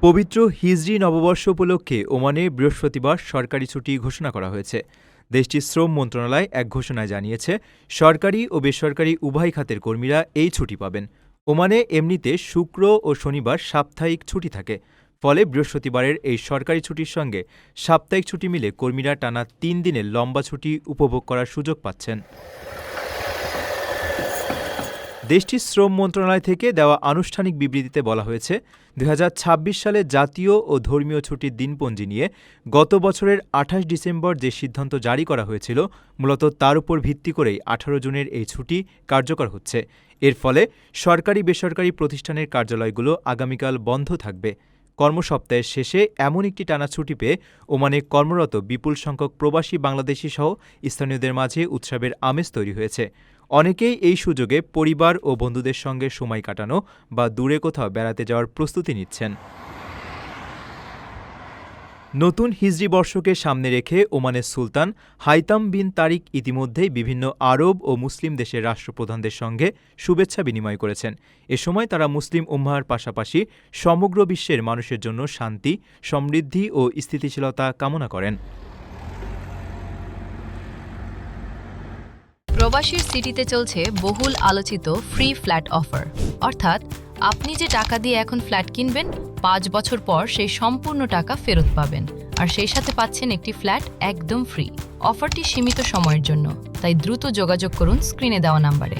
পবিত্র হিজরি নববর্ষ উপলক্ষে ওমানে বৃহস্পতিবার সরকারি ছুটি ঘোষণা করা হয়েছে। দেশটির শ্রম মন্ত্রণালয় এক ঘোষণায় জানিয়েছে, সরকারি ও বেসরকারি উভয় খাতের কর্মীরা এই ছুটি পাবেন। ওমানে এমনিতে শুক্র ও শনিবার সাপ্তাহিক ছুটি থাকে। ফলে বৃহস্পতিবারের এই সরকারি ছুটির সঙ্গে সাপ্তাহিক ছুটি মিলে কর্মীরা টানা ৩ দিনের লম্বা ছুটি উপভোগ করার সুযোগ পাচ্ছেন। দেশটির শ্রম মন্ত্রণালয় থেকে দেওয়া আনুষ্ঠানিক বিবৃতিতে বলা হয়েছে, ২০২৬ সালে জাতীয় ও ধর্মীয় ছুটির দিনপঞ্জি নিয়ে গত বছরের ২৮ ডিসেম্বর যে সিদ্ধান্ত জারি করা হয়েছিল, মূলত তার উপর ভিত্তি করেই ১৮ জুনের এই ছুটি কার্যকর হচ্ছে। এর ফলে সরকারি বেসরকারি প্রতিষ্ঠানের কার্যালয়গুলো আগামীকাল বন্ধ থাকবে। কর্মসপ্তাহের শেষে এমন একটি টানা ছুটি পেয়ে ওমানে কর্মরত বিপুল সংখ্যক প্রবাসী বাংলাদেশি সহ স্থানীয়দের মাঝে উৎসবের আমেজ তৈরি হয়েছে। অনেকেই এই সুযোগে পরিবার ও বন্ধুদের সঙ্গে সময় কাটানো বা দূরে কোথাও বেড়াতে যাওয়ার প্রস্তুতি নিচ্ছেন। নতুন হিজরি বর্ষকে সামনে রেখে ওমানের সুলতান হাইতাম বিন তারিক ইতিমধ্যেই বিভিন্ন আরব ও মুসলিম দেশের রাষ্ট্রপ্রধানদের সঙ্গে শুভেচ্ছা বিনিময় করেছেন। এ সময় তারা মুসলিম উম্মাহর পাশাপাশি সমগ্র বিশ্বের মানুষের জন্য শান্তি, সমৃদ্ধি ও স্থিতিশীলতা কামনা করেন। প্রবাসীর সিটিতে চলছে বহুল আলোচিত ফ্রি ফ্ল্যাট অফার, অর্থাৎ আপনি যে টাকা দিয়ে এখন ফ্ল্যাট কিনবেন, ৫ বছর পর সেই সম্পূর্ণ টাকা ফেরত পাবেন, আর সেই সাথে পাচ্ছেন একটি ফ্ল্যাট একদম ফ্রি। অফারটি সীমিত সময়ের জন্য, তাই দ্রুত যোগাযোগ করুন স্ক্রিনে দেওয়া নাম্বারে।